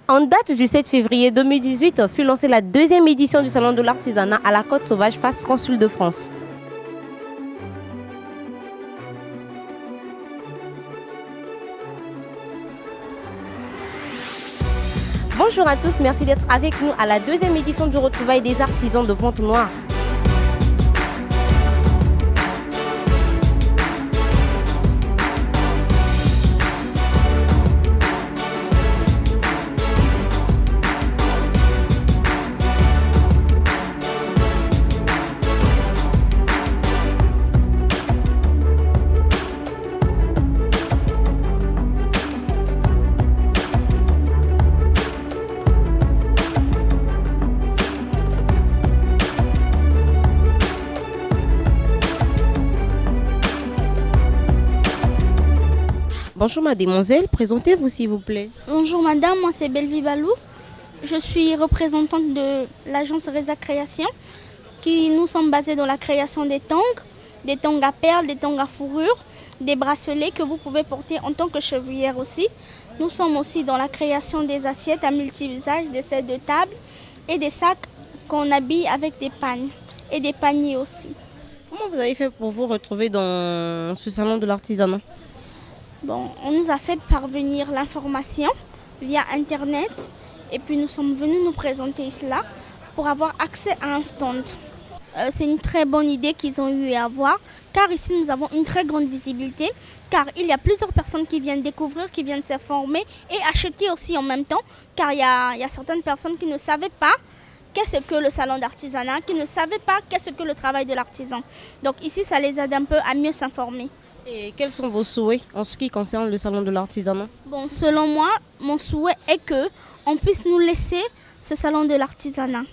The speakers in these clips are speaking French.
En date du 7 février 2018 fut lancée la deuxième édition du Salon de l'artisanat à la Côte Sauvage face Consul de France. Bonjour à tous, merci d'être avec nous à la deuxième édition du Retrouvailles des artisans de Pointe-Noire. Bonjour mademoiselle, présentez-vous s'il vous plaît. Bonjour madame, moi c'est Belvi Balou. Je suis représentante de l'agence Reza Création qui nous sommes basés dans la création des tongs à perles, des tongs à fourrure, des bracelets que vous pouvez porter en tant que chevrière aussi. Nous sommes aussi dans la création des assiettes à multi-usages, des sets de table et des sacs qu'on habille avec des pagnes et des paniers aussi. Comment vous avez fait pour vous retrouver dans ce salon de l'artisanat? Bon, on nous a fait parvenir l'information via Internet et puis nous sommes venus nous présenter cela pour avoir accès à un stand. C'est une très bonne idée qu'ils ont eu à avoir car ici nous avons une très grande visibilité car il y a plusieurs personnes qui viennent découvrir, qui viennent se former et acheter aussi en même temps car il y a certaines personnes qui ne savaient pas qu'est-ce que le salon d'artisanat, qui ne savaient pas qu'est-ce que le travail de l'artisan. Donc ici ça les aide un peu à mieux s'informer. Et quels sont vos souhaits en ce qui concerne le salon de l'artisanat? Bon, selon moi, mon souhait est qu'on puisse nous laisser ce salon de l'artisanat.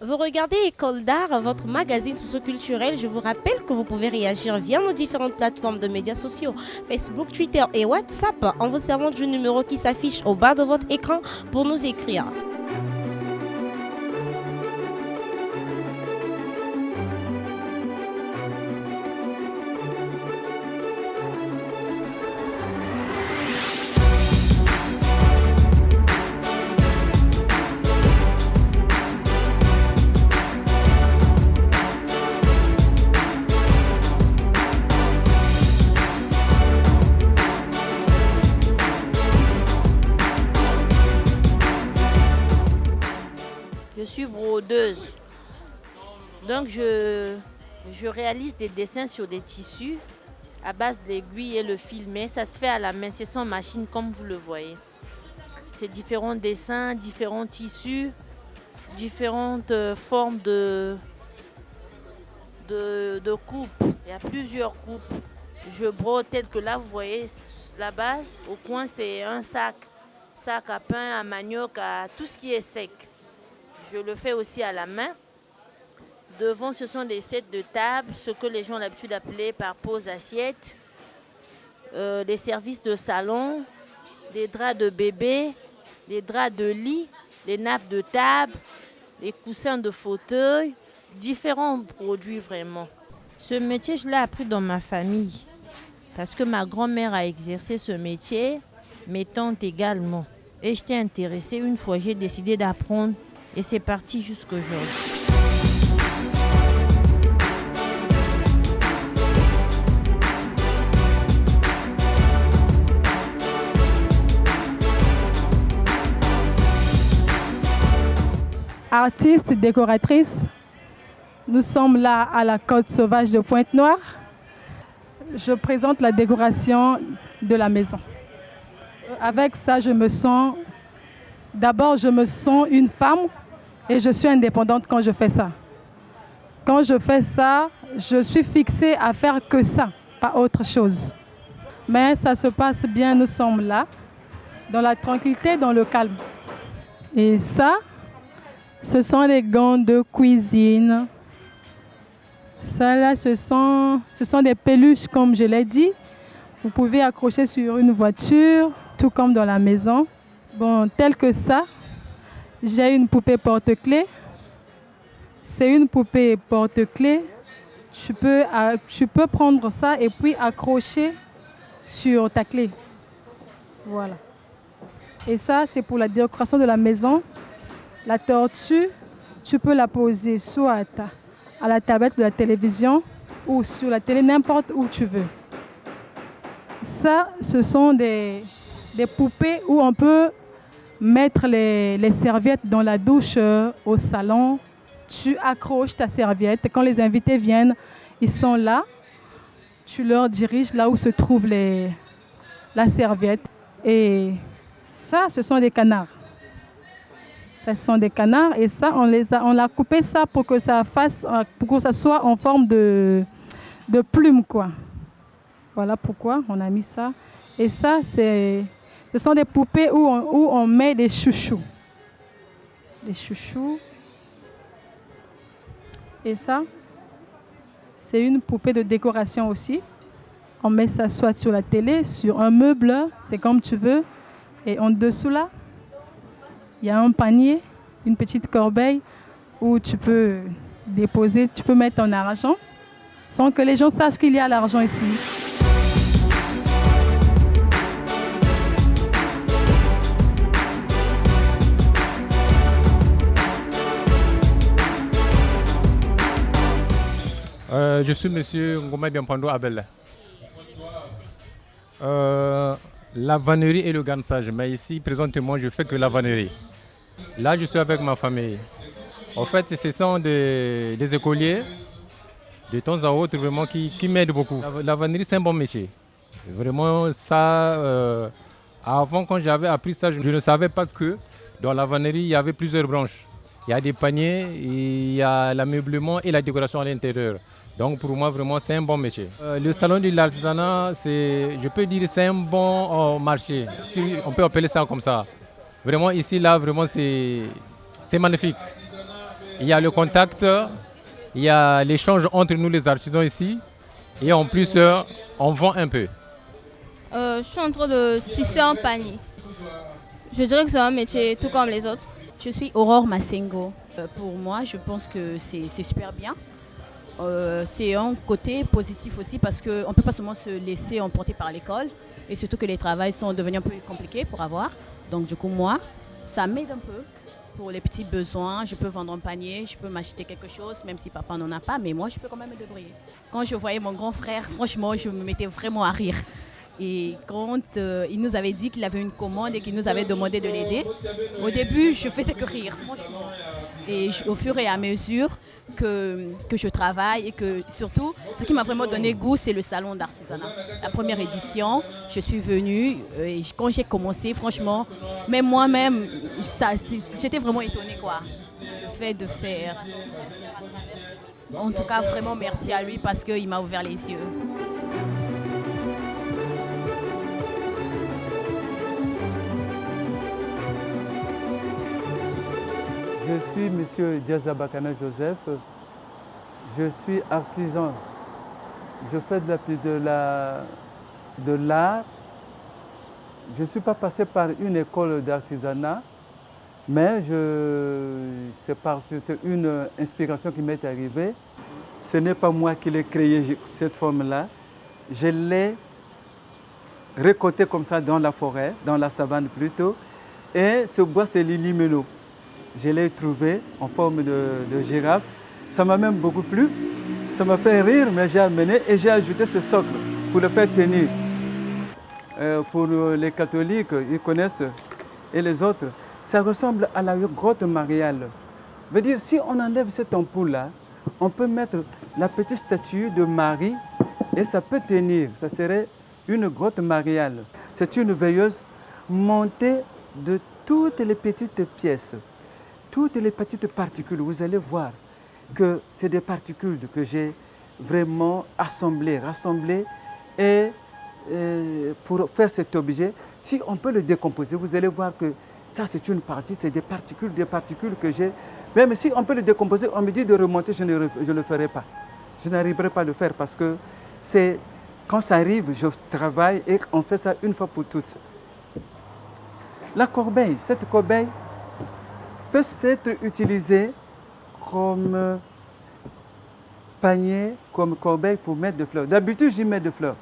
Vous regardez École d'art, votre magazine socio-culturel. Je vous rappelle que vous pouvez réagir via nos différentes plateformes de médias sociaux, Facebook, Twitter et WhatsApp, en vous servant du numéro qui s'affiche au bas de votre écran pour nous écrire. Je suis brodeuse, donc je réalise des dessins sur des tissus à base de l'aiguille et le fil, mais ça se fait à la main, c'est sans machine comme vous le voyez. C'est différents dessins, différents tissus, différentes formes de coupes. Il y a plusieurs coupes. Je brode tel que là vous voyez là-bas, au coin c'est un sac à pain, à manioc, à tout ce qui est sec. Je le fais aussi à la main. Devant, ce sont des sets de table, ce que les gens ont l'habitude d'appeler par pose assiette, des services de salon, des draps de bébé, des draps de lit, des nappes de table, des coussins de fauteuil, différents produits vraiment. Ce métier, je l'ai appris dans ma famille parce que ma grand-mère a exercé ce métier, mes tantes également. Et j'étais intéressée. Une fois, j'ai décidé d'apprendre. Et c'est parti jusqu'aujourd'hui. Artiste, décoratrice, nous sommes là à la Côte Sauvage de Pointe-Noire. Je présente la décoration de la maison. Avec ça, d'abord, je me sens une femme. Et je suis indépendante quand je fais ça. Quand je fais ça, je suis fixée à faire que ça, pas autre chose. Mais ça se passe bien, nous sommes là, dans la tranquillité, dans le calme. Et ça, ce sont les gants de cuisine. Ça là, ce sont des peluches, comme je l'ai dit. Vous pouvez accrocher sur une voiture, tout comme dans la maison. Bon, tel que ça. J'ai une poupée porte-clés. C'est une poupée porte-clés. Tu peux prendre ça et puis accrocher sur ta clé. Voilà. Et ça, c'est pour la décoration de la maison. La tortue, tu peux la poser soit à la tablette de la télévision ou sur la télé, n'importe où tu veux. Ça, ce sont des poupées où on peut mettre les serviettes dans la douche, au salon. Tu accroches ta serviette. Quand les invités viennent, ils sont là. Tu leur diriges là où se trouve la serviette. Et ça, ce sont des canards. Ça, ce sont des canards. Et ça, on a coupé ça pour que ça soit en forme de plume, quoi. Voilà pourquoi on a mis ça. Et ça, ce sont des poupées où on met des chouchous. Des chouchous. Et ça, c'est une poupée de décoration aussi. On met ça soit sur la télé, sur un meuble, c'est comme tu veux. Et en dessous là, il y a un panier, une petite corbeille où tu peux déposer, tu peux mettre ton argent sans que les gens sachent qu'il y a l'argent ici. Je suis monsieur Ngoma Biampando Abel. La vannerie et le garnissage, mais ici, présentement, je fais que la vannerie. Là, je suis avec ma famille. En fait, ce sont des écoliers, de temps à autre, vraiment, qui m'aident beaucoup. La vannerie, c'est un bon métier. Vraiment, ça, avant, quand j'avais appris ça, je ne savais pas que dans la vannerie, il y avait plusieurs branches. Il y a des paniers, il y a l'ameublement et la décoration à l'intérieur. Donc pour moi, vraiment, c'est un bon métier. Le salon de l'artisanat, je peux dire c'est un bon marché, si on peut appeler ça comme ça. Vraiment, ici, là, vraiment, c'est magnifique. Il y a le contact, il y a l'échange entre nous, les artisans ici. Et en plus, on vend un peu. Je suis en train de tisser un panier. Je dirais que c'est un métier tout comme les autres. Je suis Aurore Massengo. Pour moi, je pense que c'est super bien. C'est un côté positif aussi parce qu'on ne peut pas seulement se laisser emporter par l'école et surtout que les travails sont devenus un peu compliqués pour avoir. Donc du coup, moi, ça m'aide un peu pour les petits besoins. Je peux vendre un panier, je peux m'acheter quelque chose, même si papa n'en a pas, mais moi, je peux quand même me débrouiller. Quand je voyais mon grand frère, franchement, je me mettais vraiment à rire. Et quand il nous avait dit qu'il avait une commande et qu'il nous avait demandé de l'aider, au début, je faisais que rire, franchement. Et au fur et à mesure que je travaille et que surtout, ce qui m'a vraiment donné goût, c'est le salon d'artisanat. La première édition, je suis venue et quand j'ai commencé, franchement, même moi-même, j'étais vraiment étonnée, quoi. Le fait de faire. En tout cas, vraiment merci à lui parce qu'il m'a ouvert les yeux. Je suis M. Diazabakana Joseph. Je suis artisan. Je fais de l'art. Je ne suis pas passé par une école d'artisanat, mais c'est une inspiration qui m'est arrivée. Ce n'est pas moi qui l'ai créé, cette forme-là. Je l'ai récolté comme ça dans la forêt, dans la savane plutôt. Et ce bois, c'est l'illimelo. Je l'ai trouvé en forme de girafe. Ça m'a même beaucoup plu. Ça m'a fait rire, mais j'ai amené et j'ai ajouté ce socle pour le faire tenir. Pour les catholiques, ils connaissent, et les autres, ça ressemble à la grotte mariale. Veut dire, si on enlève cette ampoule-là, on peut mettre la petite statue de Marie et ça peut tenir. Ça serait une grotte mariale. C'est une veilleuse montée de toutes les petites pièces. Toutes les petites particules, vous allez voir que c'est des particules que j'ai vraiment rassemblées et pour faire cet objet, si on peut le décomposer, vous allez voir que ça c'est une partie, c'est des particules que j'ai. Même si on peut le décomposer, on me dit de remonter, je ne le ferai pas. Je n'arriverai pas à le faire parce que quand ça arrive, je travaille et on fait ça une fois pour toutes. La corbeille, cette corbeille, peut être utilisé comme panier, comme corbeille pour mettre des fleurs. D'habitude, j'y mets des fleurs.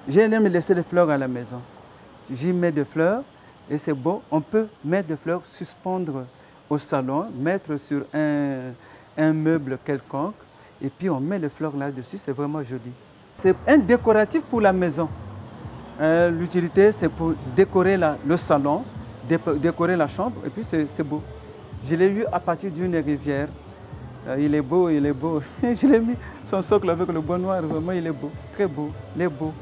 J'aime laisser les fleurs à la maison. J'y mets des fleurs et c'est beau. On peut mettre des fleurs, suspendre au salon, mettre sur un meuble quelconque et puis on met les fleurs là-dessus, c'est vraiment joli. C'est un décoratif pour la maison. L'utilité, c'est pour décorer le salon, décorer la chambre et puis c'est beau. Je l'ai eu à partir d'une rivière. Il est beau, il est beau. Je l'ai mis son socle avec le bois noir, vraiment il est beau, très beau, il est beau.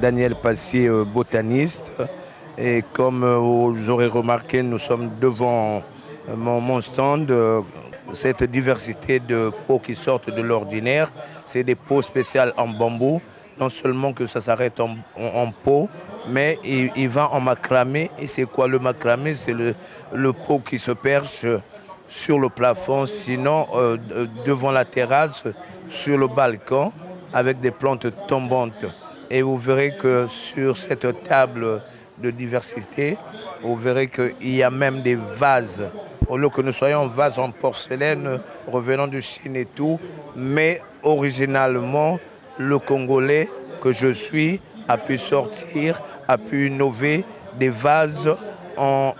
Daniel Passier, botaniste. Et comme vous aurez remarqué, nous sommes devant mon stand. Cette diversité de pots qui sortent de l'ordinaire, c'est des pots spéciaux en bambou. Non seulement que ça s'arrête en pot, mais il va en macramé. Et c'est quoi le macramé? C'est le pot qui se perche sur le plafond, sinon devant la terrasse, sur le balcon, avec des plantes tombantes. Et vous verrez que sur cette table de diversité, vous verrez qu'il y a même des vases. Au lieu que nous soyons vases en porcelaine, revenant de Chine et tout, mais originalement, le Congolais que je suis a pu sortir, a pu innover des vases en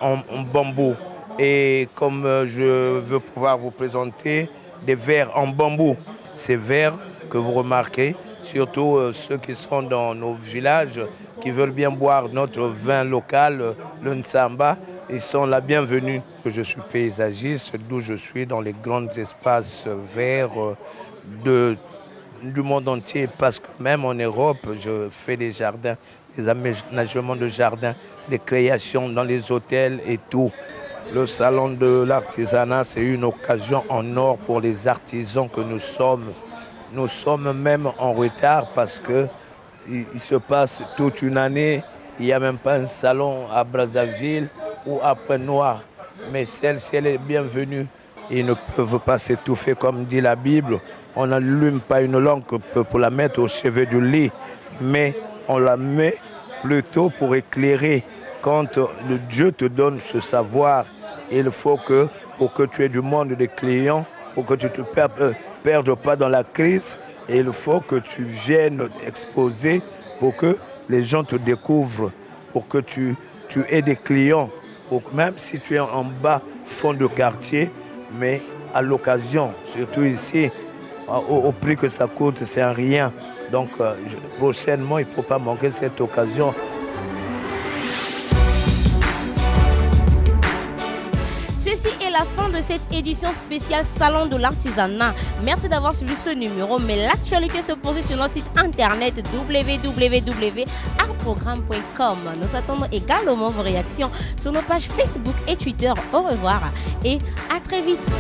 bambou. Et comme je veux pouvoir vous présenter des verres en bambou, ces verres que vous remarquez, surtout ceux qui sont dans nos villages, qui veulent bien boire notre vin local, le Nsamba, ils sont la bienvenue. Je suis paysagiste, d'où je suis dans les grands espaces verts du monde entier, parce que même en Europe, je fais des jardins, des aménagements de jardins, des créations dans les hôtels et tout. Le salon de l'artisanat, c'est une occasion en or pour les artisans que nous sommes. Nous sommes même en retard parce qu'il se passe toute une année. Il n'y a même pas un salon à Brazzaville ou à Pointe-Noire. Mais celle-ci, elle est bienvenue. Ils ne peuvent pas s'étouffer comme dit la Bible. On n'allume pas une lampe pour la mettre au chevet du lit, mais on la met plutôt pour éclairer. Quand le Dieu te donne ce savoir, il faut que, pour que tu aies du monde de clients, pour que tu te perdes pas dans la crise, il faut que tu viennes exposer pour que les gens te découvrent, pour que tu aies des clients, même si tu es en bas, fond de quartier, mais à l'occasion, surtout ici, au prix que ça coûte, c'est un rien. Donc prochainement, il ne faut pas manquer cette occasion. Ceci est la fin de cette édition spéciale Salon de l'artisanat. Merci d'avoir suivi ce numéro, mais l'actualité se poursuit sur notre site internet www.artprogramme.com. Nous attendons également vos réactions sur nos pages Facebook et Twitter. Au revoir et à très vite.